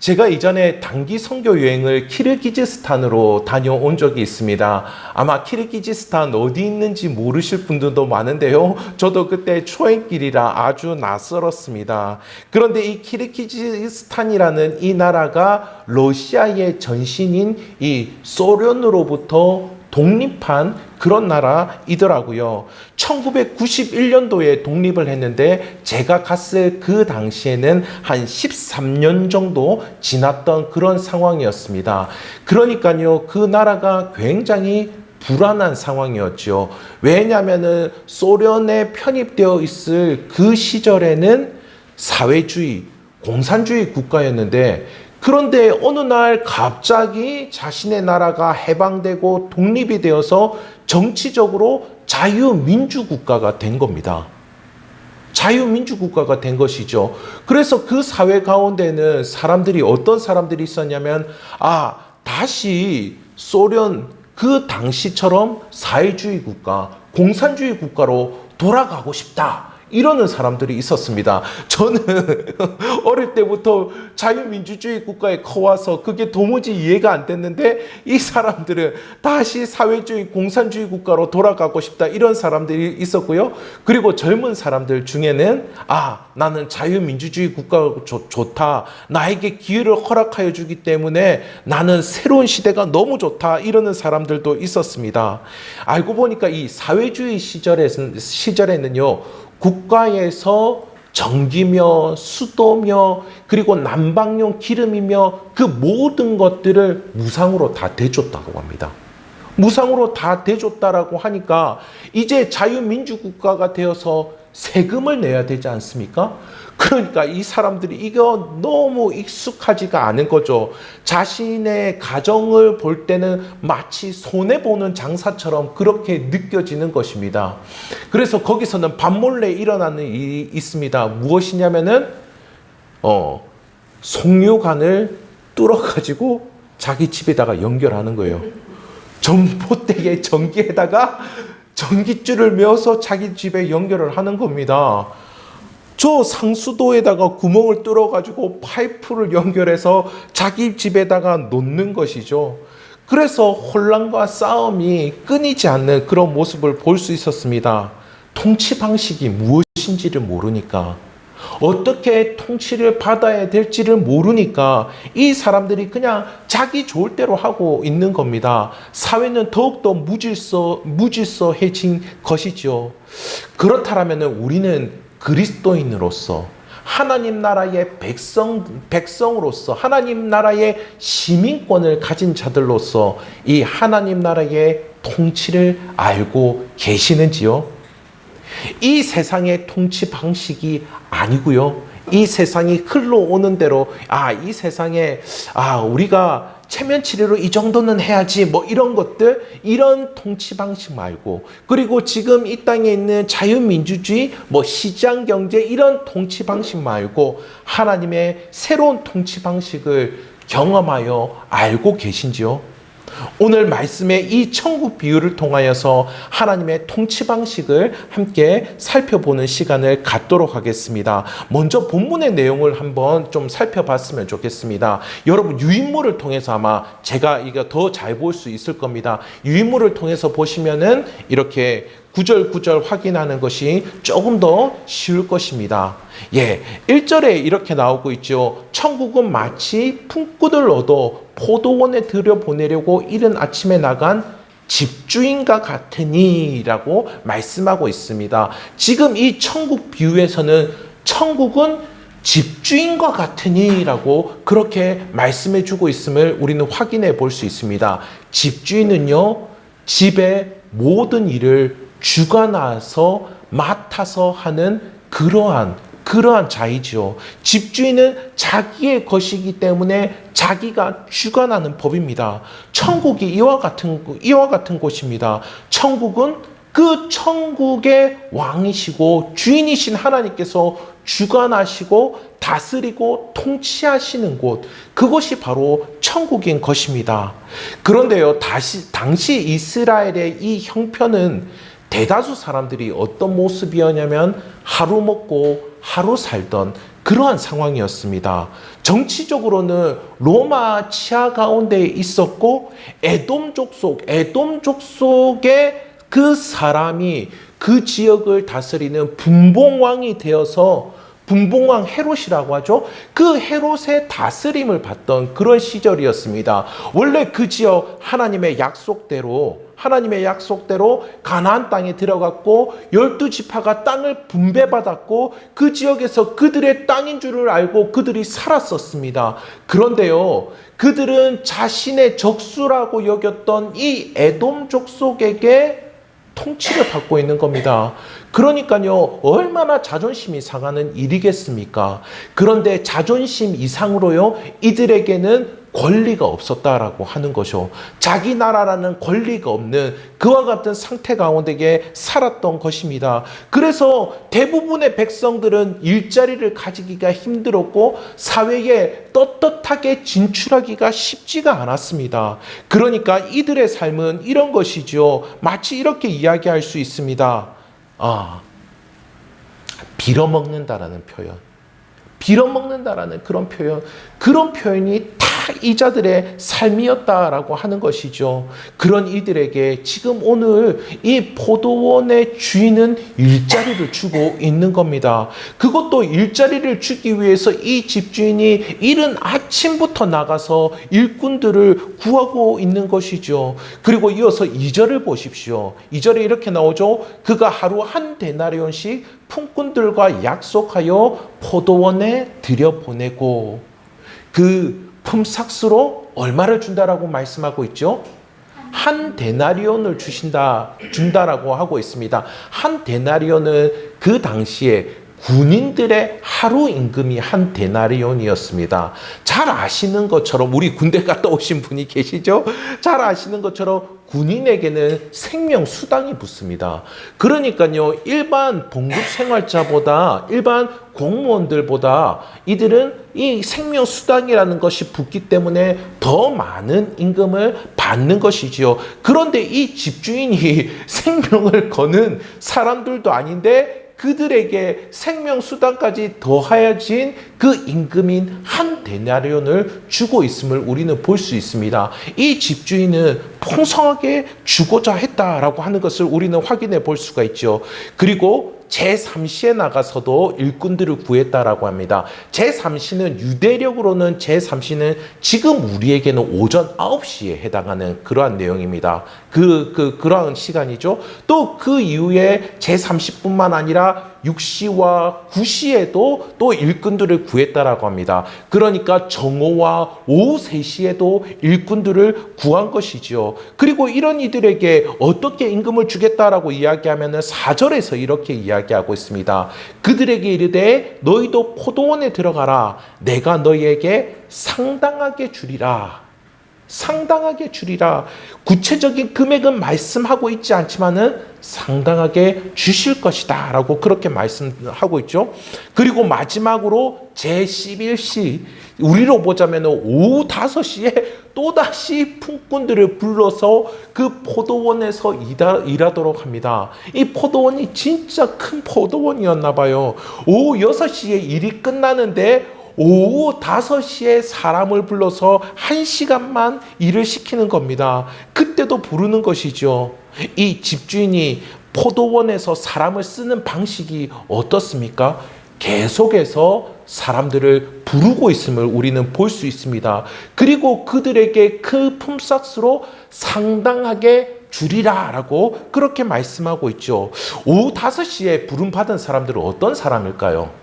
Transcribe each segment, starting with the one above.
제가 이전에 단기 선교 여행을 키르기즈스탄으로 다녀온 적이 있습니다. 아마 키르기즈스탄 어디 있는지 모르실 분들도 많은데요. 저도 그때 초행길이라 아주 낯설었습니다. 그런데 이 키르기즈스탄이라는 이 나라가 러시아의 전신인 이 소련으로부터 독립한 그런 나라이더라고요. 1991년도에 독립을 했는데 제가 갔을 그 당시에는 한 13년 정도 지났던 그런 상황이었습니다. 그러니까요, 그 나라가 굉장히 불안한 상황이었죠. 왜냐하면 소련에 편입되어 있을 그 시절에는 사회주의, 공산주의 국가였는데, 그런데 어느 날 갑자기 자신의 나라가 해방되고 독립이 되어서 정치적으로 자유민주국가가 된 겁니다. 자유민주국가가 된 것이죠. 그래서 그 사회 가운데는 사람들이 어떤 사람들이 있었냐면, 다시 소련 그 당시처럼 사회주의 국가, 공산주의 국가로 돌아가고 싶다. 이러는 사람들이 있었습니다. 저는 어릴 때부터 자유민주주의 국가에 커와서 그게 도무지 이해가 안 됐는데, 이 사람들은 다시 사회주의 공산주의 국가로 돌아가고 싶다, 이런 사람들이 있었고요. 그리고 젊은 사람들 중에는 나는 자유민주주의 국가가 좋다, 나에게 기회를 허락하여 주기 때문에 나는 새로운 시대가 너무 좋다, 이러는 사람들도 있었습니다. 알고 보니까 이 사회주의 시절에는요, 국가에서 전기며 수도며 그리고 난방용 기름이며 그 모든 것들을 무상으로 다 대줬다고 합니다. 무상으로 다 대줬다라고 하니까 이제 자유민주국가가 되어서 세금을 내야 되지 않습니까? 그러니까 이 사람들이 이거 너무 익숙하지가 않은 거죠. 자신의 가정을 볼 때는 마치 손해보는 장사처럼 그렇게 느껴지는 것입니다. 그래서 거기서는 밤몰래 일어나는 일이 있습니다. 무엇이냐면은 송유관을 뚫어가지고 자기 집에다가 연결하는 거예요. 전봇대에 전기에다가 전기줄을 메어서 자기 집에 연결을 하는 겁니다. 저 상수도에다가 구멍을 뚫어가지고 파이프를 연결해서 자기 집에다가 놓는 것이죠. 그래서 혼란과 싸움이 끊이지 않는 그런 모습을 볼 수 있었습니다. 통치 방식이 무엇인지를 모르니까, 어떻게 통치를 받아야 될지를 모르니까 이 사람들이 그냥 자기 좋을 대로 하고 있는 겁니다. 사회는 더욱더 무질서해진 것이죠. 그렇다면 우리는 그리스도인으로서, 하나님 나라의 백성으로서, 하나님 나라의 시민권을 가진 자들로서 이 하나님 나라의 통치를 알고 계시는지요? 이 세상의 통치 방식이 아니고요, 이 세상이 흘러오는 대로 이 세상에 우리가 체면치레로 이 정도는 해야지, 뭐 이런 것들, 이런 통치 방식 말고, 그리고 지금 이 땅에 있는 자유민주주의, 시장경제, 이런 통치 방식 말고 하나님의 새로운 통치 방식을 경험하여 알고 계신지요? 오늘 말씀의 이 천국 비유를 통하여서 하나님의 통치 방식을 함께 살펴보는 시간을 갖도록 하겠습니다. 먼저 본문의 내용을 한번 좀 살펴봤으면 좋겠습니다. 여러분, 유인물을 통해서 아마 제가 이거 더 잘 볼 수 있을 겁니다. 유인물을 통해서 보시면은 이렇게 구절구절 확인하는 것이 조금 더 쉬울 것입니다. 1절에 이렇게 나오고 있죠. 천국은 마치 품꾼을 얻어 포도원에 들여보내려고 이른 아침에 나간 집주인과 같으니 라고 말씀하고 있습니다. 지금 이 천국 비유에서는 천국은 집주인과 같으니 라고 그렇게 말씀해 주고 있음을 우리는 확인해 볼 수 있습니다. 집주인은요, 집의 모든 일을 주관해서 맡아서 하는 그러한 자이죠. 집주인은 자기의 것이기 때문에 자기가 주관하는 법입니다. 천국이 이와 같은 곳입니다. 천국은 그 천국의 왕이시고 주인이신 하나님께서 주관하시고 다스리고 통치하시는 곳, 그것이 바로 천국인 것입니다. 그런데요, 당시 이스라엘의 이 형편은 대다수 사람들이 어떤 모습이었냐면 하루 먹고 하루 살던 그러한 상황이었습니다. 정치적으로는 로마 치하 가운데 있었고 에돔 족속의 그 사람이 그 지역을 다스리는 분봉왕이 되어서 분봉왕 헤롯이라고 하죠. 그 헤롯의 다스림을 받던 그런 시절이었습니다. 원래 그 지역 하나님의 약속대로 가나안 땅에 들어갔고 12지파가 땅을 분배받았고 그 지역에서 그들의 땅인 줄을 알고 그들이 살았었습니다. 그런데요, 그들은 자신의 적수라고 여겼던 이 에돔 족속에게 통치를 받고 있는 겁니다. 그러니까요, 얼마나 자존심이 상하는 일이겠습니까? 그런데 자존심 이상으로요, 이들에게는 권리가 없었다라고 하는 것이요. 자기 나라라는 권리가 없는 그와 같은 상태 가운데 살았던 것입니다. 그래서 대부분의 백성들은 일자리를 가지기가 힘들었고 사회에 떳떳하게 진출하기가 쉽지가 않았습니다. 그러니까 이들의 삶은 이런 것이죠. 마치 이렇게 이야기할 수 있습니다. 빌어먹는다라는 표현. 빌어먹는다라는 그런 표현이 다 이자들의 삶이었다라고 하는 것이죠. 그런 이들에게 지금 오늘 이 포도원의 주인은 일자리를 주고 있는 겁니다. 그것도 일자리를 주기 위해서 이 집주인이 이른 아침부터 나가서 일꾼들을 구하고 있는 것이죠. 그리고 이어서 2절을 보십시오. 2절에 이렇게 나오죠. 그가 하루 한 데나리온씩 품꾼들과 약속하여 포도원에 들여보내고, 그 품삯으로 얼마를 준다라고 말씀하고 있죠? 한 데나리온을 준다라고 하고 있습니다. 한 데나리온은 그 당시에 군인들의 하루 임금이 한 데나리온이었습니다. 잘 아시는 것처럼, 우리 군대 갔다 오신 분이 계시죠? 잘 아시는 것처럼 군인에게는 생명수당이 붙습니다. 그러니까요, 일반 봉급생활자보다, 일반 공무원들보다 이들은 이 생명수당이라는 것이 붙기 때문에 더 많은 임금을 받는 것이지요. 그런데 이 집주인이 생명을 거는 사람들도 아닌데 그들에게 생명수당까지 더하여진 그 임금인 한 데나리온을 주고 있음을 우리는 볼 수 있습니다. 이 집주인은 풍성하게 주고자 했다라고 하는 것을 우리는 확인해 볼 수가 있죠. 그리고 제3시에 나가서도 일꾼들을 구했다라고 합니다. 제3시는 유대력으로는 제3시는 지금 우리에게는 오전 9시에 해당하는 그러한 내용입니다. 그러한 시간이죠. 또 그 이후에 제30뿐만 아니라 6시와 9시에도 또 일꾼들을 구했다라고 합니다. 그러니까 정오와 오후 3시에도 일꾼들을 구한 것이지요. 그리고 이런 이들에게 어떻게 임금을 주겠다라고 이야기하면 4절에서 이렇게 이야기하고 있습니다. 그들에게 이르되 너희도 포도원에 들어가라. 내가 너희에게 상당하게 주리라. 상당하게 주리라. 구체적인 금액은 말씀하고 있지 않지만은 상당하게 주실 것이다 라고 그렇게 말씀하고 있죠. 그리고 마지막으로 제11시, 우리로 보자면 오후 5시에 또다시 품꾼들을 불러서 그 포도원에서 일하도록 합니다. 이 포도원이 진짜 큰 포도원이었나 봐요. 오후 6시에 일이 끝나는데 오후 5시에 사람을 불러서 1시간만 일을 시키는 겁니다. 그때도 부르는 것이죠. 이 집주인이 포도원에서 사람을 쓰는 방식이 어떻습니까? 계속해서 사람들을 부르고 있음을 우리는 볼 수 있습니다. 그리고 그들에게 그 품삯으로 상당하게 주리라 라고 그렇게 말씀하고 있죠. 오후 5시에 부름받은 사람들은 어떤 사람일까요?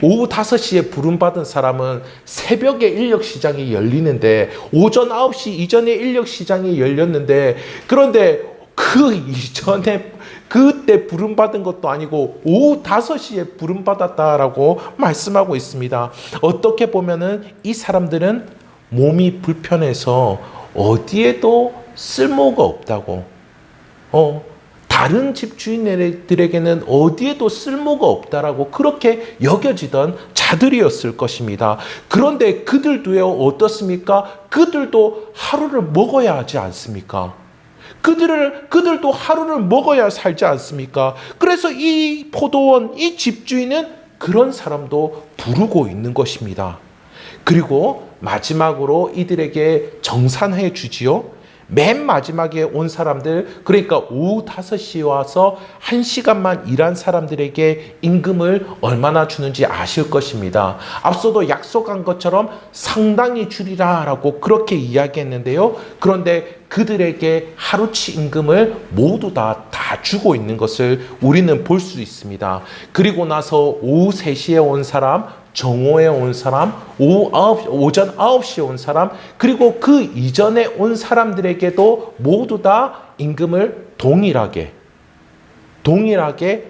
오후 5시에 부름받은 사람은 새벽에 인력시장이 열리는데 오전 9시 이전에 인력시장이 열렸는데, 그런데 그 이전에 그때 부름받은 것도 아니고 오후 5시에 부름받았다라고 말씀하고 있습니다. 어떻게 보면은 이 사람들은 몸이 불편해서 어디에도 쓸모가 없다고, 다른 집주인들에게는 어디에도 쓸모가 없다라고 그렇게 여겨지던 자들이었을 것입니다. 그런데 그들도요, 어떻습니까? 그들도 하루를 먹어야 하지 않습니까? 그들도 하루를 먹어야 살지 않습니까? 그래서 이 포도원, 이 집주인은 그런 사람도 부르고 있는 것입니다. 그리고 마지막으로 이들에게 정산해 주지요. 맨 마지막에 온 사람들, 그러니까 오후 5시에 와서 1시간만 일한 사람들에게 임금을 얼마나 주는지 아실 것입니다. 앞서도 약속한 것처럼 상당히 주리라 라고 그렇게 이야기했는데요. 그런데 그들에게 하루치 임금을 모두 다 주고 있는 것을 우리는 볼 수 있습니다. 그리고 나서 오후 3시에 온 사람, 정오에 온 사람, 오전 9시에 온 사람, 그리고 그 이전에 온 사람들에게도 모두 다 임금을 동일하게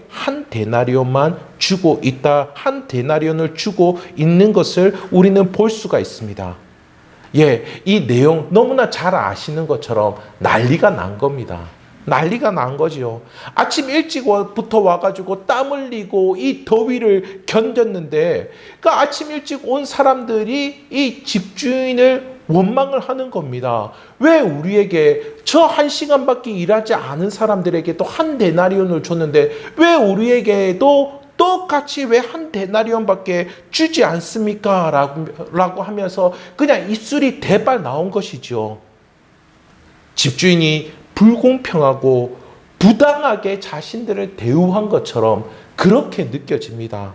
한 데나리온만 주고 있다. 한 데나리온을 주고 있는 것을 우리는 볼 수가 있습니다. 예, 이 내용 너무나 잘 아시는 것처럼 난리가 난 겁니다. 난리가 난 거지요. 아침 일찍부터 와가지고 땀 흘리고 이 더위를 견뎠는데 그 아침 일찍 온 사람들이 이 집주인을 원망을 하는 겁니다. 왜 우리에게 저 1시간밖에 일하지 않은 사람들에게 또 한 데나리온을 줬는데 왜 우리에게도 똑같이 왜 한 데나리온밖에 주지 않습니까? 라고 하면서 그냥 입술이 대발 나온 것이죠. 집주인이 불공평하고 부당하게 자신들을 대우한 것처럼 그렇게 느껴집니다.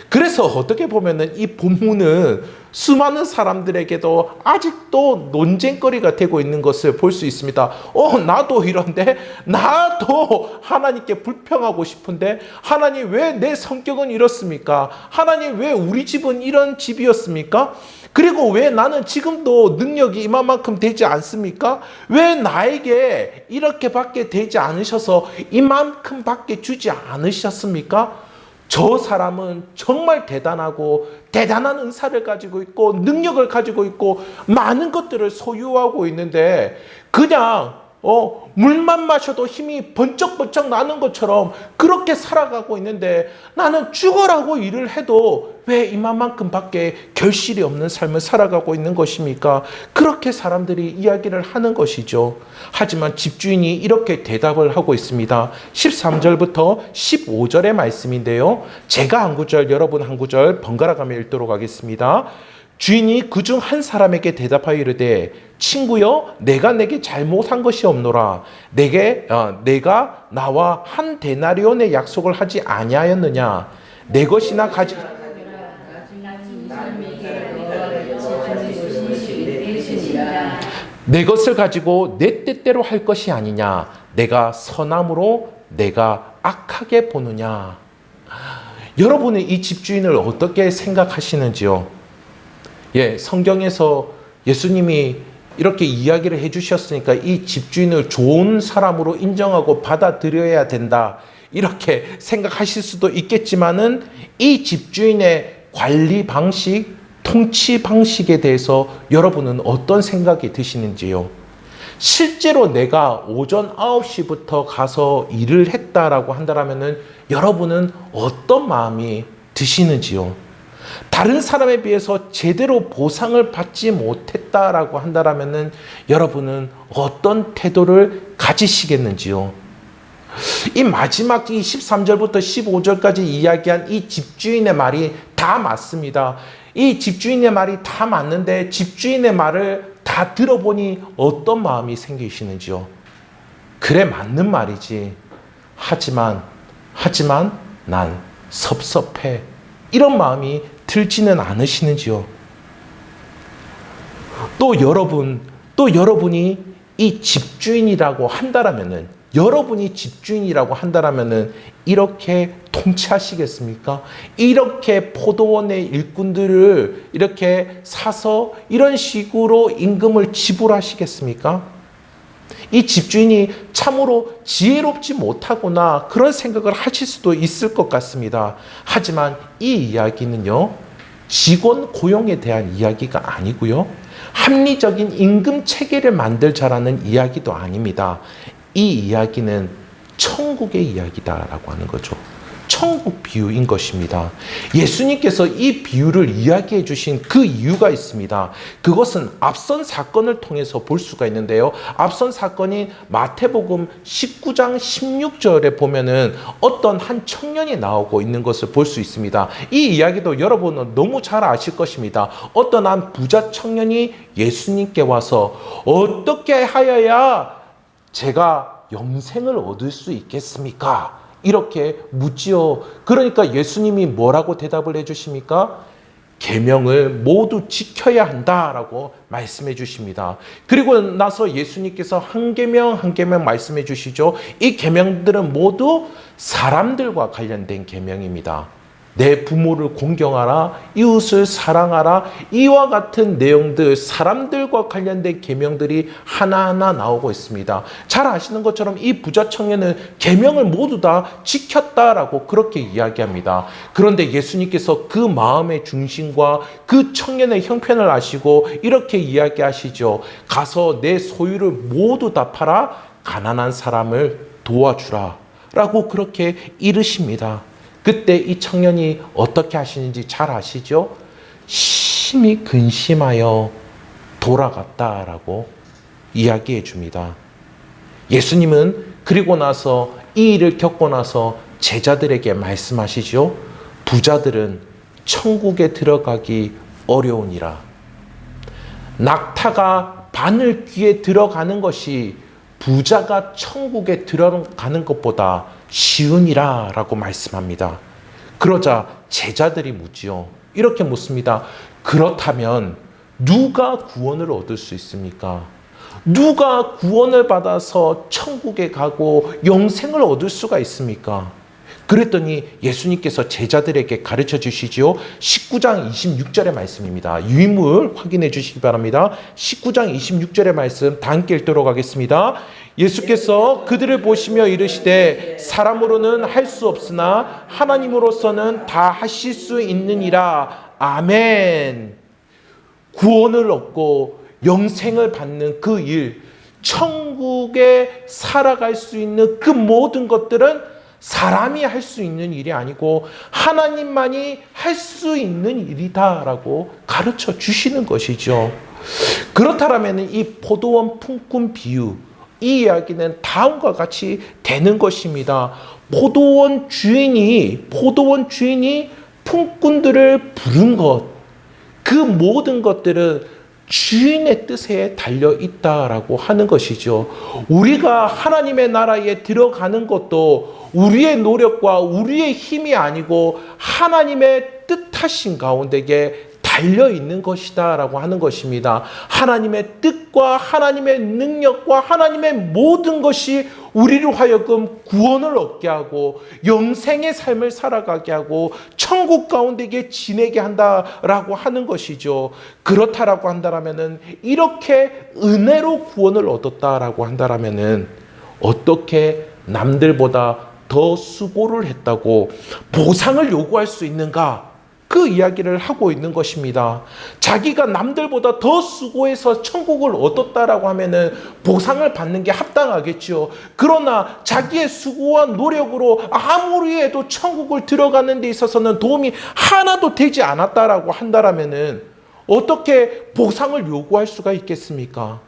그래서 어떻게 보면은 이 본문은 수많은 사람들에게도 아직도 논쟁거리가 되고 있는 것을 볼 수 있습니다. 나도 이런데, 나도 하나님께 불평하고 싶은데, 하나님 왜 내 성격은 이렇습니까? 하나님 왜 우리 집은 이런 집이었습니까? 그리고 왜 나는 지금도 능력이 이만큼 되지 않습니까? 왜 나에게 이렇게밖에 되지 않으셔서 이만큼밖에 주지 않으셨습니까? 저 사람은 정말 대단하고 대단한 은사를 가지고 있고 능력을 가지고 있고 많은 것들을 소유하고 있는데 그냥 물만 마셔도 힘이 번쩍번쩍 나는 것처럼 그렇게 살아가고 있는데 나는 죽어라고 일을 해도 왜 이만큼밖에 결실이 없는 삶을 살아가고 있는 것입니까? 그렇게 사람들이 이야기를 하는 것이죠. 하지만 집주인이 이렇게 대답을 하고 있습니다. 13절부터 15절의 말씀인데요. 제가 한 구절, 여러분 한 구절 번갈아 가며 읽도록 하겠습니다. 주인이 그중 한 사람에게 대답하여 이르되 친구여 내가 내게 잘못한 것이 없노라. 내가 나와 한 데나리온의 약속을 하지 아니하였느냐. 내 것이나 내 것을 가지고 내 뜻대로 할 것이 아니냐. 내가 선함으로 내가 악하게 보느냐. 여러분은 이 집주인을 어떻게 생각하시는지요? 예, 성경에서 예수님이 이렇게 이야기를 해주셨으니까 이 집주인을 좋은 사람으로 인정하고 받아들여야 된다. 이렇게 생각하실 수도 있겠지만은 이 집주인의 관리 방식, 통치 방식에 대해서 여러분은 어떤 생각이 드시는지요? 실제로 내가 오전 9시부터 가서 일을 했다라고 한다면은 여러분은 어떤 마음이 드시는지요? 다른 사람에 비해서 제대로 보상을 받지 못했다라고 한다면은 여러분은 어떤 태도를 가지시겠는지요? 이 마지막 이 13절부터 15절까지 이야기한 이 집주인의 말이 다 맞습니다. 이 집주인의 말이 다 맞는데 집주인의 말을 다 들어보니 어떤 마음이 생기시는지요? 그래, 맞는 말이지. 하지만 난 섭섭해. 이런 마음이 들지는 않으시는지요? 또 여러분이 이 집주인이라고 한다라면은, 여러분이 집주인이라고 한다라면은 이렇게 통치하시겠습니까? 이렇게 포도원의 일꾼들을 이렇게 사서 이런 식으로 임금을 지불하시겠습니까? 이 집주인이 참으로 지혜롭지 못하구나 그런 생각을 하실 수도 있을 것 같습니다. 하지만 이 이야기는요, 직원 고용에 대한 이야기가 아니고요, 합리적인 임금 체계를 만들자라는 이야기도 아닙니다. 이 이야기는 천국의 이야기다라고 하는 거죠. 천국 비유인 것입니다. 예수님께서 이 비유를 이야기해 주신 그 이유가 있습니다. 그것은 앞선 사건을 통해서 볼 수가 있는데요. 앞선 사건인 마태복음 19장 16절에 보면은 어떤 한 청년이 나오고 있는 것을 볼 수 있습니다. 이 이야기도 여러분은 너무 잘 아실 것입니다. 어떤 한 부자 청년이 예수님께 와서 어떻게 하여야 제가 영생을 얻을 수 있겠습니까? 이렇게 묻지요. 그러니까 예수님이 뭐라고 대답을 해주십니까? 계명을 모두 지켜야 한다라고 말씀해 주십니다. 그리고 나서 예수님께서 한 계명 한 계명 말씀해 주시죠. 이 계명들은 모두 사람들과 관련된 계명입니다. 내 부모를 공경하라, 이웃을 사랑하라, 이와 같은 내용들, 사람들과 관련된 계명들이 하나하나 나오고 있습니다. 잘 아시는 것처럼 이 부자 청년은 계명을 모두 다 지켰다라고 그렇게 이야기합니다. 그런데 예수님께서 그 마음의 중심과 그 청년의 형편을 아시고 이렇게 이야기하시죠. 가서 내 소유를 모두 다 팔아 가난한 사람을 도와주라 라고 그렇게 이르십니다. 그때 이 청년이 어떻게 하시는지 잘 아시죠? 심히 근심하여 돌아갔다라고 이야기해 줍니다. 예수님은 그리고 나서 이 일을 겪고 나서 제자들에게 말씀하시죠. 부자들은 천국에 들어가기 어려우니라. 낙타가 바늘 귀에 들어가는 것이 부자가 천국에 들어가는 것보다 쉬우니라 라고 말씀합니다. 그러자 제자들이 묻지요. 이렇게 묻습니다. 그렇다면 누가 구원을 얻을 수 있습니까? 누가 구원을 받아서 천국에 가고 영생을 얻을 수가 있습니까? 그랬더니 예수님께서 제자들에게 가르쳐 주시지요. 19장 26절의 말씀입니다. 유인물 확인해 주시기 바랍니다. 19장 26절의 말씀 다 함께 읽도록 하겠습니다. 예수께서 그들을 보시며 이르시되 사람으로는 할 수 없으나 하나님으로서는 다 하실 수 있느니라. 아멘. 구원을 얻고 영생을 받는 그 일, 천국에 살아갈 수 있는 그 모든 것들은 사람이 할 수 있는 일이 아니고 하나님만이 할 수 있는 일이다라고 가르쳐 주시는 것이죠. 그렇다면 이 포도원 품꾼 비유, 이 이야기는 다음과 같이 되는 것입니다. 포도원 주인이 품꾼들을 부른 것, 그 모든 것들은 주인의 뜻에 달려 있다라고 하는 것이죠. 우리가 하나님의 나라에 들어가는 것도 우리의 노력과 우리의 힘이 아니고 하나님의 뜻하신 가운데에 달려 있는 것이다라고 하는 것입니다. 하나님의 뜻과 하나님의 능력과 하나님의 모든 것이 우리를 하여금 구원을 얻게 하고 영생의 삶을 살아가게 하고 천국 가운데에 지내게 한다라고 하는 것이죠. 그렇다라고 한다라면은 이렇게 은혜로 구원을 얻었다라고 한다라면은 어떻게 남들보다 더 수고를 했다고 보상을 요구할 수 있는가? 그 이야기를 하고 있는 것입니다. 자기가 남들보다 더 수고해서 천국을 얻었다라고 하면은 보상을 받는 게 합당하겠죠. 그러나 자기의 수고와 노력으로 아무리 해도 천국을 들어가는 데 있어서는 도움이 하나도 되지 않았다라고 한다라면은 어떻게 보상을 요구할 수가 있겠습니까?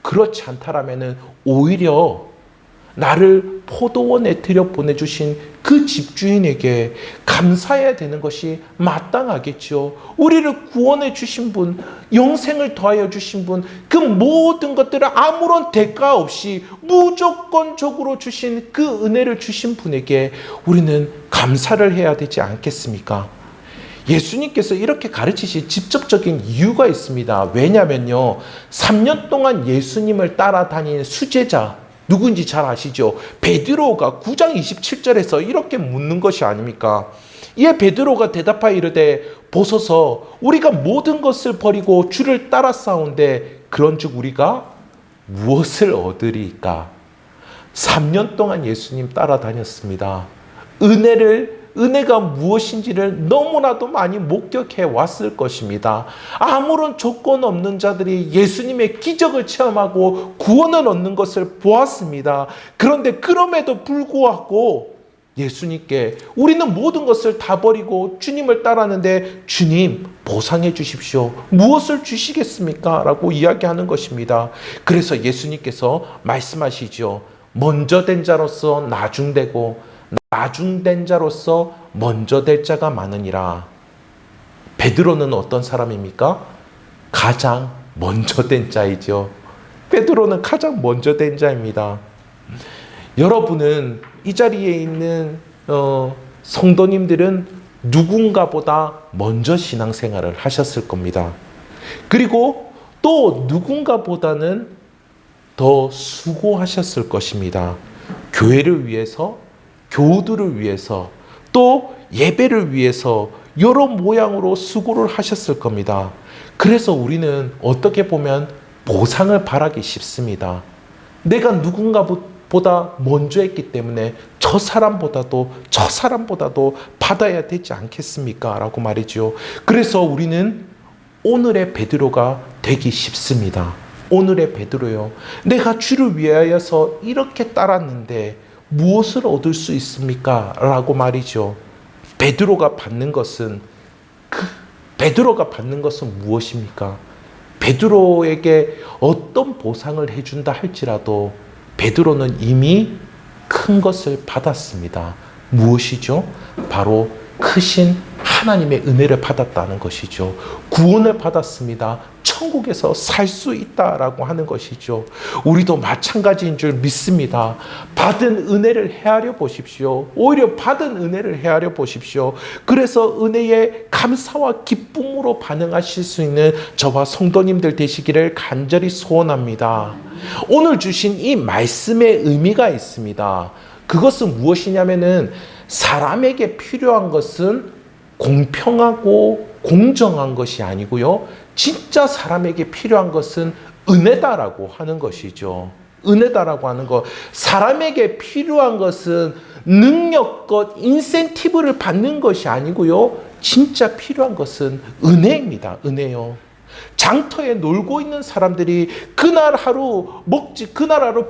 그렇지 않다라면은 오히려 나를 포도원에 들여보내주신 그 집주인에게 감사해야 되는 것이 마땅하겠죠. 우리를 구원해 주신 분, 영생을 더하여 주신 분, 그 모든 것들을 아무런 대가 없이 무조건적으로 주신 그 은혜를 주신 분에게 우리는 감사를 해야 되지 않겠습니까? 예수님께서 이렇게 가르치신 직접적인 이유가 있습니다. 왜냐면요, 3년 동안 예수님을 따라다닌 수제자, 누군지 잘 아시죠? 베드로가 9장 27절에서 이렇게 묻는 것이 아닙니까? 이에 베드로가 대답하여 이르되 보소서 우리가 모든 것을 버리고 주를 따라 싸운데 그런즉 우리가 무엇을 얻으리까? 3년 동안 예수님 따라다녔습니다. 은혜가 무엇인지를 너무나도 많이 목격해 왔을 것입니다. 아무런 조건 없는 자들이 예수님의 기적을 체험하고 구원을 얻는 것을 보았습니다. 그런데 그럼에도 불구하고 예수님께 우리는 모든 것을 다 버리고 주님을 따랐는데 주님 보상해 주십시오. 무엇을 주시겠습니까? 라고 이야기하는 것입니다. 그래서 예수님께서 말씀하시죠. 먼저 된 자로서 나중되고 나중된 자로서 먼저 될 자가 많으니라. 베드로는 어떤 사람입니까? 가장 먼저 된 자이죠. 베드로는 가장 먼저 된 자입니다. 여러분은 이 자리에 있는 성도님들은 누군가보다 먼저 신앙생활을 하셨을 겁니다. 그리고 또 누군가보다는 더 수고하셨을 것입니다. 교회를 위해서, 교우들을 위해서, 또 예배를 위해서 여러 모양으로 수고를 하셨을 겁니다. 그래서 우리는 어떻게 보면 보상을 바라기 쉽습니다. 내가 누군가보다 먼저 했기 때문에 저 사람보다도 받아야 되지 않겠습니까? 라고 말이죠. 그래서 우리는 오늘의 베드로가 되기 쉽습니다. 오늘의 베드로요. 내가 주를 위하여서 이렇게 따랐는데 무엇을 얻을 수 있습니까? 라고 말이죠. 베드로가 받는 것은 무엇입니까? 베드로에게 어떤 보상을 해준다 할지라도 베드로는 이미 큰 것을 받았습니다. 무엇이죠? 바로 크신 하나님의 은혜를 받았다는 것이죠. 구원을 받았습니다. 천국에서 살 수 있다라고 하는 것이죠. 우리도 마찬가지인 줄 믿습니다. 받은 은혜를 헤아려 보십시오. 오히려 받은 은혜를 헤아려 보십시오. 그래서 은혜에 감사와 기쁨으로 반응하실 수 있는 저와 성도님들 되시기를 간절히 소원합니다. 오늘 주신 이 말씀의 의미가 있습니다. 그것은 무엇이냐면은 사람에게 필요한 것은 공평하고 공정한 것이 아니고요. 진짜 사람에게 필요한 것은 은혜다라고 하는 것이죠. 은혜다라고 하는 것. 사람에게 필요한 것은 능력껏 인센티브를 받는 것이 아니고요. 진짜 필요한 것은 은혜입니다. 은혜요. 장터에 놀고 있는 사람들이 그날 하루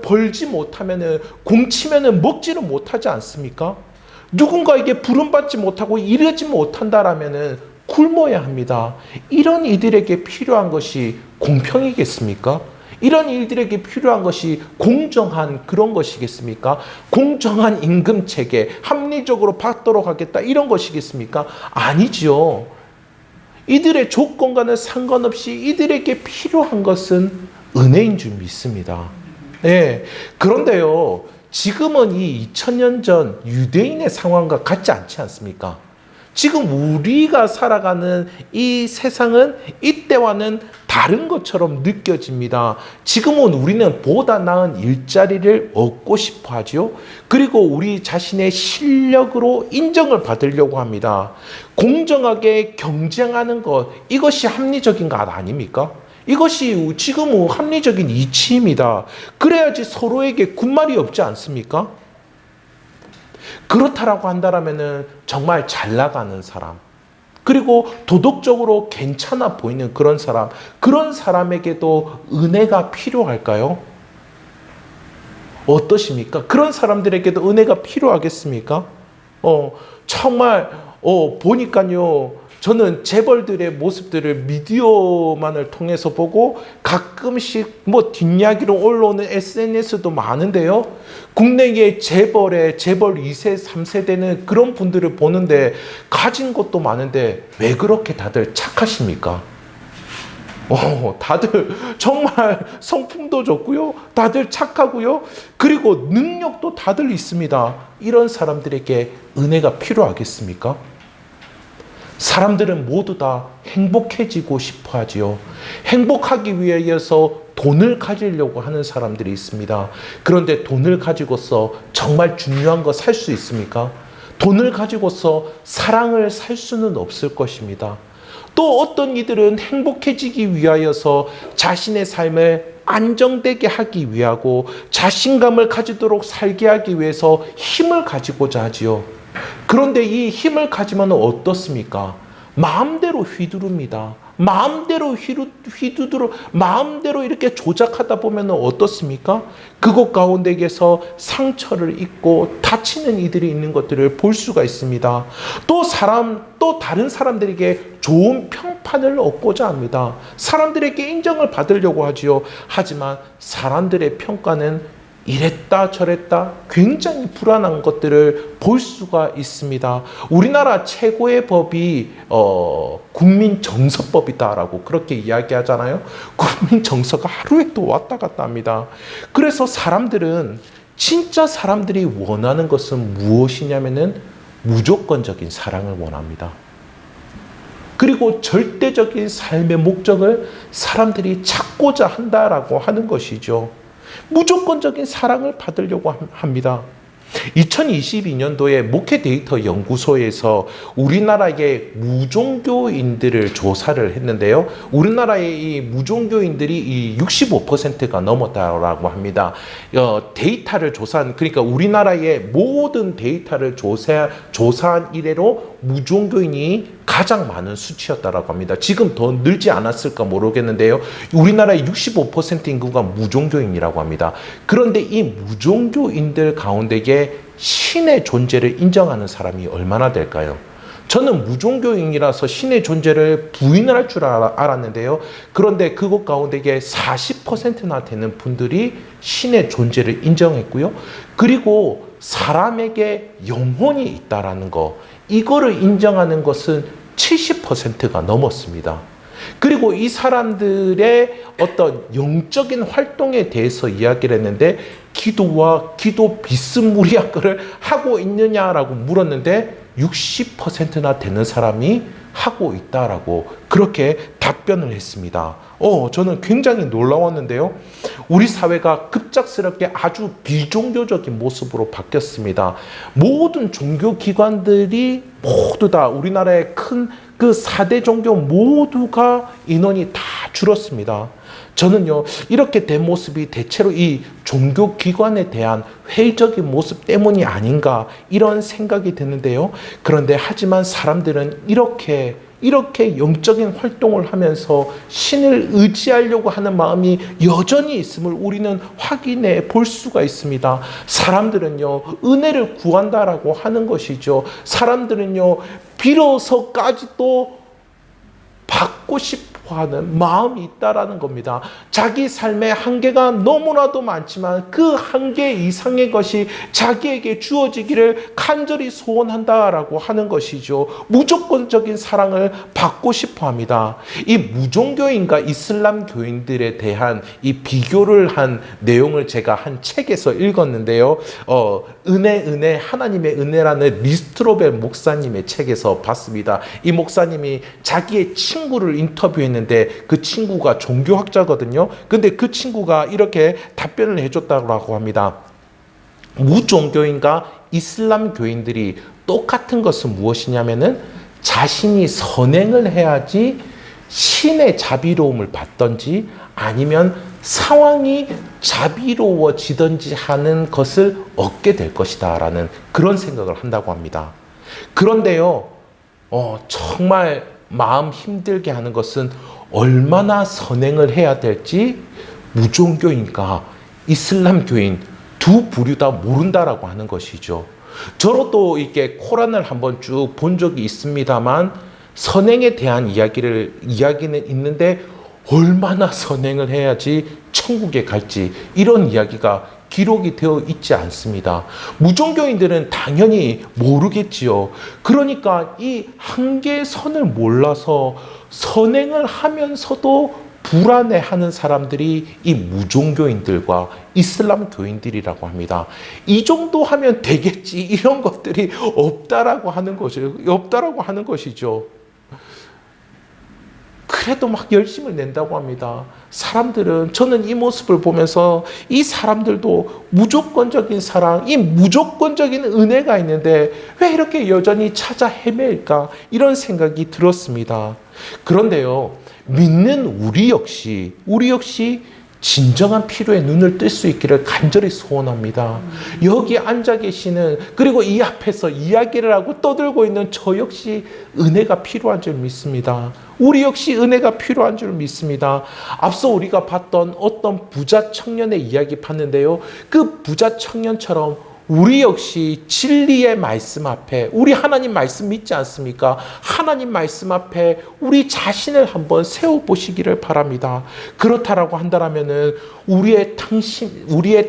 벌지 못하면은 공치면은 먹지를 못하지 않습니까? 누군가에게 부름받지 못하고 이르지 못한다라면은 굶어야 합니다. 이런 이들에게 필요한 것이 공평이겠습니까? 이런 일들에게 필요한 것이 공정한 그런 것이겠습니까? 공정한 임금 체계, 합리적으로 받도록 하겠다 이런 것이겠습니까? 아니죠. 이들의 조건과는 상관없이 이들에게 필요한 것은 은혜인 줄 믿습니다. 네. 그런데요, 지금은 이 2000년 전 유대인의 상황과 같지 않지 않습니까? 지금 우리가 살아가는 이 세상은 이때와는 다른 것처럼 느껴집니다. 지금은 우리는 보다 나은 일자리를 얻고 싶어 하죠. 그리고 우리 자신의 실력으로 인정을 받으려고 합니다. 공정하게 경쟁하는 것, 이것이 합리적인 것 아닙니까? 이것이 지금 합리적인 이치입니다. 그래야지 서로에게 군말이 없지 않습니까? 그렇다라고 한다면은 정말 잘 나가는 사람, 그리고 도덕적으로 괜찮아 보이는 그런 사람에게도 은혜가 필요할까요? 어떠십니까? 그런 사람들에게도 은혜가 필요하겠습니까? 정말 보니까요, 저는 재벌들의 모습들을 미디어만을 통해서 보고 가끔씩 뒷이야기로 올라오는 SNS도 많은데요. 국내의 재벌 2세, 3세대는 그런 분들을 보는데 가진 것도 많은데 왜 그렇게 다들 착하십니까? 다들 정말 성품도 좋고요. 다들 착하고요. 그리고 능력도 다들 있습니다. 이런 사람들에게 은혜가 필요하겠습니까? 사람들은 모두 다 행복해지고 싶어 하지요. 행복하기 위해서 돈을 가지려고 하는 사람들이 있습니다. 그런데 돈을 가지고서 정말 중요한 거 살 수 있습니까? 돈을 가지고서 사랑을 살 수는 없을 것입니다. 또 어떤 이들은 행복해지기 위하여서 자신의 삶을 안정되게 하기 위하고 자신감을 가지도록 살게 하기 위해서 힘을 가지고자 하지요. 그런데 이 힘을 가지면 어떻습니까? 마음대로 휘두릅니다. 마음대로 휘두르 마음대로 이렇게 조작하다 보면 어떻습니까? 그것 가운데에서 상처를 입고 다치는 이들이 있는 것들을 볼 수가 있습니다. 또 다른 사람들에게 좋은 평판을 얻고자 합니다. 사람들에게 인정을 받으려고 하지요. 하지만 사람들의 평가는 이랬다 저랬다 굉장히 불안한 것들을 볼 수가 있습니다. 우리나라 최고의 법이 국민정서법이다라고 그렇게 이야기하잖아요. 국민정서가 하루에도 왔다 갔다 합니다. 그래서 진짜 사람들이 원하는 것은 무엇이냐면은 무조건적인 사랑을 원합니다. 그리고 절대적인 삶의 목적을 사람들이 찾고자 한다라고 하는 것이죠. 무조건적인 사랑을 받으려고 합니다. 2022년도에 목회 데이터 연구소에서 우리나라의 무종교인들을 조사를 했는데요. 우리나라의 이 무종교인들이 이 65%가 넘었다라고 합니다. 데이터를 그러니까 우리나라의 모든 데이터를 조사한 이래로 무종교인이 가장 많은 수치였다라고 합니다. 지금 더 늘지 않았을까 모르겠는데요. 우리나라의 65% 인구가 무종교인이라고 합니다. 그런데 이 무종교인들 가운데에 신의 존재를 인정하는 사람이 얼마나 될까요? 저는 무종교인이라서 신의 존재를 부인을 할 줄 알았는데요. 그런데 그것 가운데에 40%나 되는 분들이 신의 존재를 인정했고요. 그리고 사람에게 영혼이 있다라는 거, 이거를 인정하는 것은 70%가 넘었습니다. 그리고 이 사람들의 어떤 영적인 활동에 대해서 이야기를 했는데 기도 비스무리하게를 하고 있느냐라고 물었는데 60%나 되는 사람이 하고 있다라고 그렇게 답변을 했습니다. 저는 굉장히 놀라웠는데요. 우리 사회가 급작스럽게 아주 비종교적인 모습으로 바뀌었습니다. 모든 종교기관들이 모두 다 우리나라의 큰 그 4대 종교 모두가 인원이 다 줄었습니다. 저는요, 이렇게 된 모습이 대체로 이 종교기관에 대한 회의적인 모습 때문이 아닌가 이런 생각이 드는데요. 그런데 하지만 사람들은 이렇게 영적인 활동을 하면서 신을 의지하려고 하는 마음이 여전히 있음을 우리는 확인해 볼 수가 있습니다. 사람들은요, 은혜를 구한다라고 하는 것이죠. 사람들은요, 비로소까지도 받고 싶어 하는 마음이 있다라는 겁니다. 자기 삶의 한계가 너무나도 많지만 그 한계 이상의 것이 자기에게 주어지기를 간절히 소원한다라고 하는 것이죠. 무조건적인 사랑을 받고 싶어 합니다. 이 무종교인과 이슬람 교인들에 대한 이 비교를 한 내용을 제가 한 책에서 읽었는데요. 은혜, 하나님의 은혜라는 리스트로벨 목사님의 책에서 봤습니다. 이 목사님이 자기의 친구를 인터뷰했는데 그 친구가 종교학자거든요. 근데 그 친구가 이렇게 답변을 해줬다고 합니다. 무종교인과 이슬람 교인들이 똑같은 것은 무엇이냐면은 자신이 선행을 해야지 신의 자비로움을 받던지 아니면 상황이 자비로워지던지 하는 것을 얻게 될 것이다 라는 그런 생각을 한다고 합니다. 그런데요, 정말 마음 힘들게 하는 것은 얼마나 선행을 해야 될지 무종교인과 이슬람교인 두 부류 다 모른다라고 하는 것이죠. 저로도 이렇게 코란을 한번 쭉 본 적이 있습니다만 선행에 대한 이야기는 있는데 얼마나 선행을 해야지 천국에 갈지 이런 이야기가 기록이 되어 있지 않습니다. 무종교인들은 당연히 모르겠지요. 그러니까 이 한계의 선을 몰라서 선행을 하면서도 불안해하는 사람들이 이 무종교인들과 이슬람 교인들이라고 합니다. 이 정도 하면 되겠지 이런 것들이 없다라고 하는 것이죠. 그래도 막 열심을 낸다고 합니다. 저는 이 모습을 보면서 이 사람들도 무조건적인 사랑, 이 무조건적인 은혜가 있는데 왜 이렇게 여전히 찾아 헤매일까? 이런 생각이 들었습니다. 그런데요, 믿는 우리 역시 진정한 필요에 눈을 뜰 수 있기를 간절히 소원합니다. 여기 앉아 계시는, 그리고 이 앞에서 이야기를 하고 떠들고 있는 저 역시 은혜가 필요한 줄 믿습니다. 우리 역시 은혜가 필요한 줄 믿습니다. 앞서 우리가 봤던 어떤 부자 청년의 이야기 봤는데요. 그 부자 청년처럼 우리 역시 진리의 말씀 앞에, 우리 하나님 말씀 믿지 않습니까? 하나님 말씀 앞에 우리 자신을 한번 세워보시기를 바랍니다. 그렇다라고 한다면은 우리의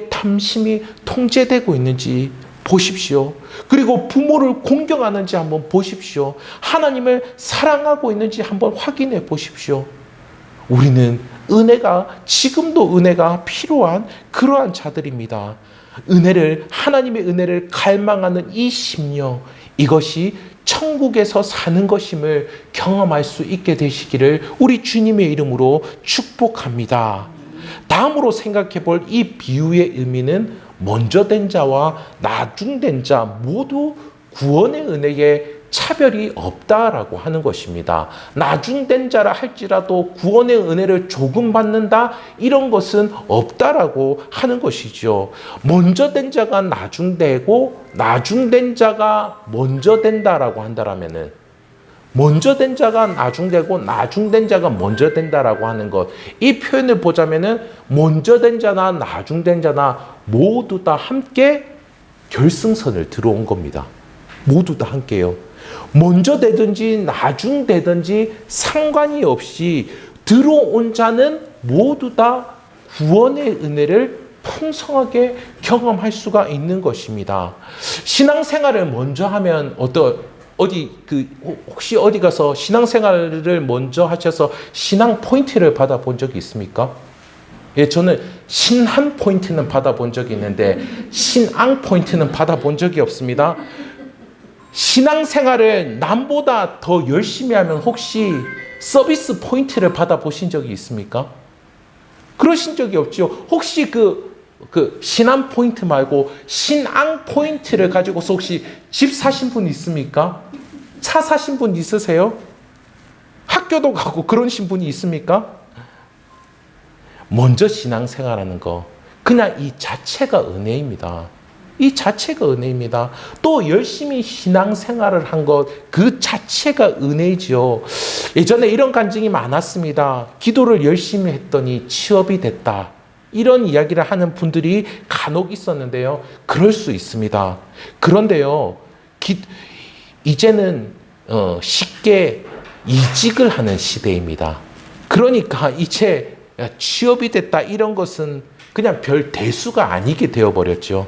탐심이 통제되고 있는지 보십시오. 그리고 부모를 공경하는지 한번 보십시오. 하나님을 사랑하고 있는지 한번 확인해 보십시오. 우리는 지금도 은혜가 필요한 그러한 자들입니다. 하나님의 은혜를 갈망하는 이 심령, 이것이 천국에서 사는 것임을 경험할 수 있게 되시기를 우리 주님의 이름으로 축복합니다. 다음으로 생각해 볼 이 비유의 의미는 먼저 된 자와 나중된 자 모두 구원의 은혜에 차별이 없다라고 하는 것입니다. 나중된 자라 할지라도 구원의 은혜를 조금 받는다, 이런 것은 없다라고 하는 것이죠. 먼저 된 자가 나중되고 나중된 자가 먼저 된다라고 한다라면은, 먼저 된 자가 나중되고 나중된 자가 먼저 된다라고 하는 것, 이 표현을 보자면은 먼저 된 자나 나중된 자나 모두 다 함께 결승선을 들어온 겁니다. 모두 다 함께요. 먼저 되든지 나중 되든지 상관이 없이 들어온 자는 모두 다 구원의 은혜를 풍성하게 경험할 수가 있는 것입니다. 신앙생활을 먼저 하면 혹시 어디 가서 신앙생활을 먼저 하셔서 신앙 포인트를 받아본 적이 있습니까? 예, 저는 신한 포인트는 받아본 적이 있는데 신앙 포인트는 받아본 적이 없습니다. 신앙생활을 남보다 더 열심히 하면 혹시 서비스 포인트를 받아보신 적이 있습니까? 그러신 적이 없죠. 혹시 그 신앙 포인트 말고 신앙 포인트를 가지고서 혹시 집 사신 분 있습니까? 차 사신 분 있으세요? 학교도 가고 그러신 분이 있습니까? 먼저 신앙생활하는 거, 그냥 이 자체가 은혜입니다. 이 자체가 은혜입니다. 또 열심히 신앙생활을 한 것, 그 자체가 은혜죠. 예전에 이런 간증이 많았습니다. 기도를 열심히 했더니 취업이 됐다, 이런 이야기를 하는 분들이 간혹 있었는데요. 그럴 수 있습니다. 그런데요, 이제는 쉽게 이직을 하는 시대입니다. 그러니까 이제 취업이 됐다, 이런 것은 그냥 별 대수가 아니게 되어버렸죠.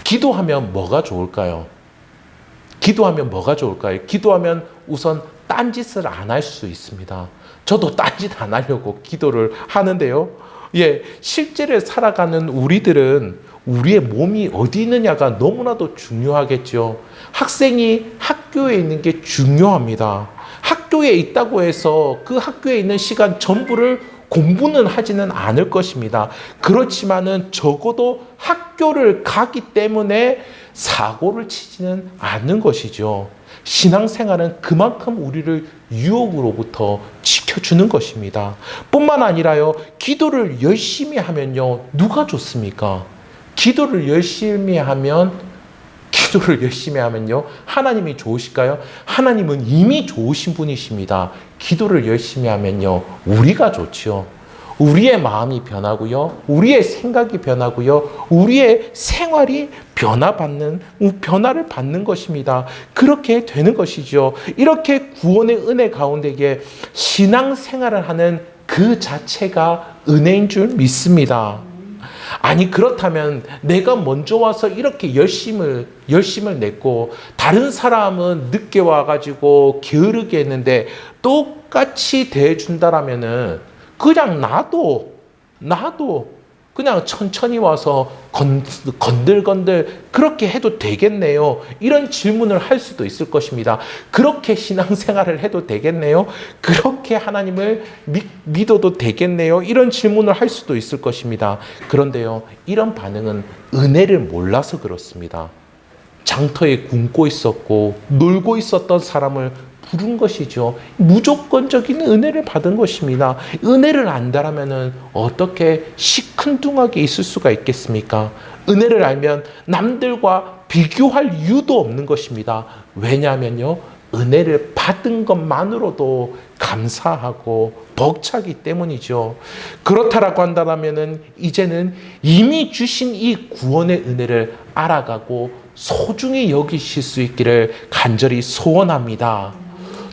기도하면 뭐가 좋을까요? 기도하면 우선 딴짓을 안 할 수 있습니다. 저도 딴짓 안 하려고 기도를 하는데요. 예, 실제를 살아가는 우리들은 우리의 몸이 어디 있느냐가 너무나도 중요하겠죠. 학생이 학교에 있는 게 중요합니다. 학교에 있다고 해서 그 학교에 있는 시간 전부를 공부는 하지는 않을 것입니다. 그렇지만은 적어도 학교를 가기 때문에 사고를 치지는 않는 것이죠. 신앙생활은 그만큼 우리를 유혹으로부터 지켜주는 것입니다. 뿐만 아니라요, 기도를 열심히 하면요, 누가 좋습니까? 기도를 열심히 하면요, 하나님이 좋으실까요? 하나님은 이미 좋으신 분이십니다. 기도를 열심히 하면요, 우리가 좋죠. 우리의 마음이 변하고요, 우리의 생각이 변하고요, 우리의 생활이 변화를 받는 것입니다. 그렇게 되는 것이죠. 이렇게 구원의 은혜 가운데에 신앙생활을 하는 그 자체가 은혜인 줄 믿습니다. 아니, 그렇다면 내가 먼저 와서 이렇게 열심을 냈고 다른 사람은 늦게 와가지고 게으르게 했는데 똑같이 대해준다라면은 그냥 나도 그냥 천천히 와서 건들건들 그렇게 해도 되겠네요, 이런 질문을 할 수도 있을 것입니다. 그렇게 신앙생활을 해도 되겠네요, 그렇게 하나님을 믿어도 되겠네요, 이런 질문을 할 수도 있을 것입니다. 그런데요, 이런 반응은 은혜를 몰라서 그렇습니다. 장터에 굶고 있었고 놀고 있었던 사람을 부른 것이죠. 무조건적인 은혜를 받은 것입니다. 은혜를 안다라면은 어떻게 시큰둥하게 있을 수가 있겠습니까? 은혜를 알면 남들과 비교할 이유도 없는 것입니다. 왜냐하면요, 은혜를 받은 것만으로도 감사하고 벅차기 때문이죠. 그렇다라고 한다면은 이제는 이미 주신 이 구원의 은혜를 알아가고 소중히 여기실 수 있기를 간절히 소원합니다.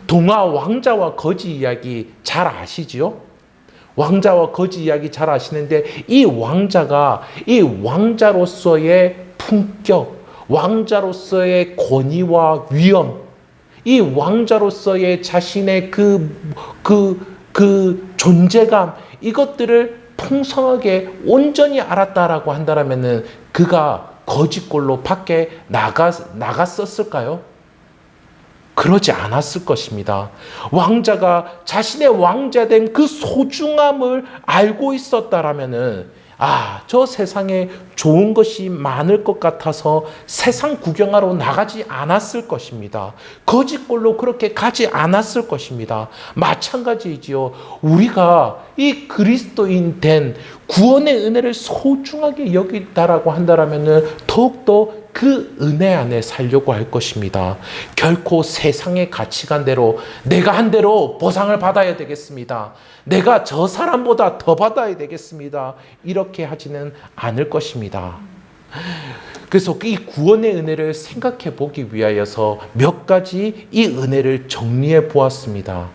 동화 왕자와 거지 이야기 잘 아시지요? 왕자와 거지 이야기 잘 아시는데, 이 왕자가 이 왕자로서의 품격, 왕자로서의 권위와 위엄, 이 왕자로서의 자신의 그 존재감, 이것들을 풍성하게 온전히 알았다라고 한다면은 그가 거지꼴로 밖에 나갔었을까요? 그러지 않았을 것입니다. 왕자가 자신의 왕자된 그 소중함을 알고 있었다라면은, 저 세상에 좋은 것이 많을 것 같아서 세상 구경하러 나가지 않았을 것입니다. 거짓골로 그렇게 가지 않았을 것입니다. 마찬가지이지요. 우리가 이 그리스도인 된 구원의 은혜를 소중하게 여기다라고 한다라면은 더욱더 그 은혜 안에 살려고 할 것입니다. 결코 세상의 가치관대로 내가 한 대로 보상을 받아야 되겠습니다. 내가 저 사람보다 더 받아야 되겠습니다. 이렇게 하지는 않을 것입니다. 그래서 이 구원의 은혜를 생각해 보기 위하여서 몇 가지 이 은혜를 정리해 보았습니다.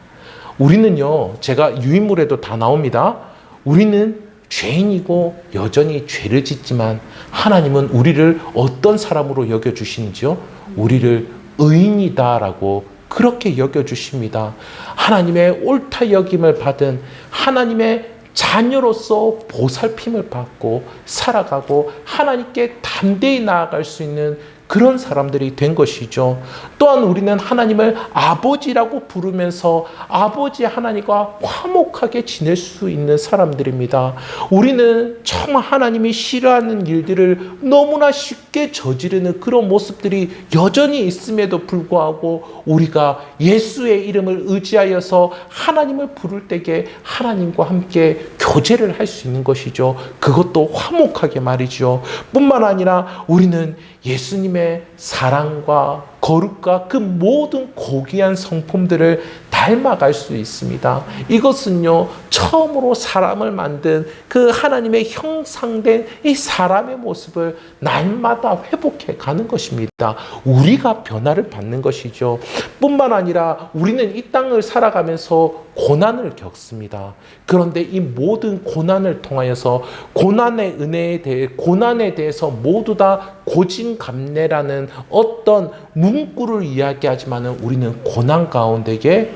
우리는요, 제가 유인물에도 다 나옵니다. 우리는 죄인이고 여전히 죄를 짓지만 하나님은 우리를 어떤 사람으로 여겨주시는지요? 우리를 의인이다라고 그렇게 여겨주십니다. 하나님의 옳다 여김을 받은 하나님의 자녀로서 보살핌을 받고 살아가고 하나님께 담대히 나아갈 수 있는 그런 사람들이 된 것이죠. 또한 우리는 하나님을 아버지라고 부르면서 아버지 하나님과 화목하게 지낼 수 있는 사람들입니다. 우리는 정말 하나님이 싫어하는 일들을 너무나 쉽게 저지르는 그런 모습들이 여전히 있음에도 불구하고 우리가 예수의 이름을 의지하여서 하나님을 부를 때에 하나님과 함께 교제를 할 수 있는 것이죠. 그것도 화목하게 말이죠. 뿐만 아니라 우리는 예수님의 사랑과 거룩과 그 모든 고귀한 성품들을 닮아갈 수 있습니다. 이것은요, 처음으로 사람을 만든 그 하나님의 형상된 이 사람의 모습을 날마다 회복해 가는 것입니다. 우리가 변화를 받는 것이죠. 뿐만 아니라 우리는 이 땅을 살아가면서 고난을 겪습니다. 그런데 이 모든 고난을 통하여서 고난의 은혜에 대해, 고난에 대해서 모두 다 고진감래라는 어떤 문구를 이야기하지만은 우리는 고난 가운데에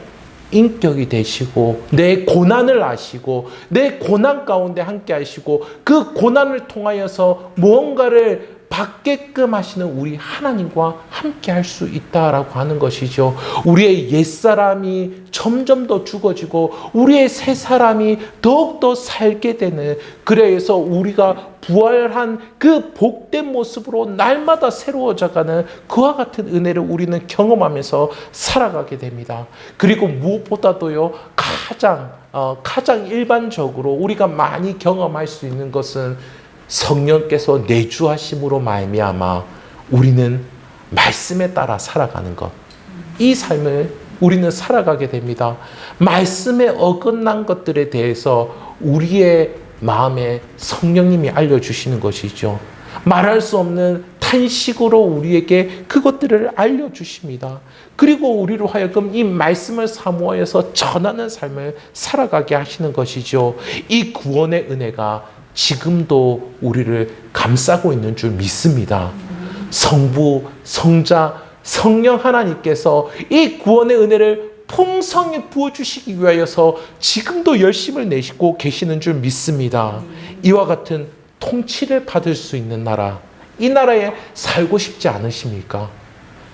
인격이 되시고 내 고난을 아시고 내 고난 가운데 함께 하시고 그 고난을 통하여서 무언가를 받게끔 하시는 우리 하나님과 함께 할 수 있다라고 하는 것이죠. 우리의 옛사람이 점점 더 죽어지고 우리의 새 사람이 더욱더 살게 되는, 그래서 우리가 부활한 그 복된 모습으로 날마다 새로워져가는 그와 같은 은혜를 우리는 경험하면서 살아가게 됩니다. 그리고 무엇보다도요, 가장 일반적으로 우리가 많이 경험할 수 있는 것은 성령께서 내주하심으로 말미암아 우리는 말씀에 따라 살아가는 것, 이 삶을 우리는 살아가게 됩니다. 말씀에 어긋난 것들에 대해서 우리의 마음에 성령님이 알려주시는 것이죠. 말할 수 없는 탄식으로 우리에게 그것들을 알려주십니다. 그리고 우리로 하여금 이 말씀을 사모하여서 전하는 삶을 살아가게 하시는 것이죠. 이 구원의 은혜가 지금도 우리를 감싸고 있는 줄 믿습니다. 성부, 성자, 성령 하나님께서 이 구원의 은혜를 풍성히 부어주시기 위하여서 지금도 열심을 내시고 계시는 줄 믿습니다. 이와 같은 통치를 받을 수 있는 나라, 이 나라에 살고 싶지 않으십니까?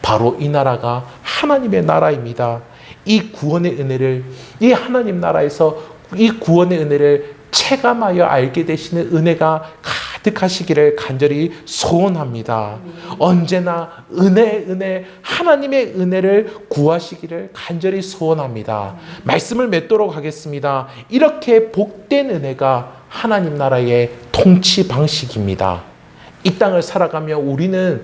바로 이 나라가 하나님의 나라입니다. 이 구원의 은혜를, 이 하나님 나라에서 이 구원의 은혜를 체감하여 알게 되시는 은혜가 가득하시기를 간절히 소원합니다. 언제나 은혜, 하나님의 은혜를 구하시기를 간절히 소원합니다. 말씀을 맺도록 하겠습니다. 이렇게 복된 은혜가 하나님 나라의 통치 방식입니다. 이 땅을 살아가며 우리는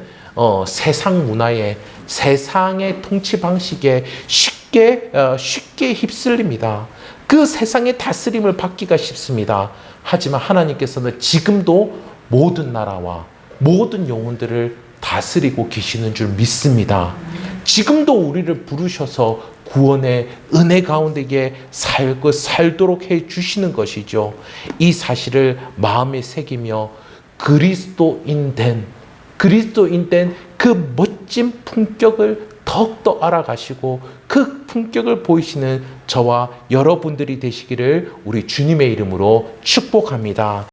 세상 문화에, 세상의 통치 방식에 쉽게 휩쓸립니다. 그 세상의 다스림을 받기가 쉽습니다. 하지만 하나님께서는 지금도 모든 나라와 모든 영혼들을 다스리고 계시는 줄 믿습니다. 지금도 우리를 부르셔서 구원의 은혜 가운데 살도록 해 주시는 것이죠. 이 사실을 마음에 새기며 그리스도인 된 그 멋진 품격을 더욱더 알아가시고 그 품격을 보이시는 저와 여러분들이 되시기를 우리 주님의 이름으로 축복합니다.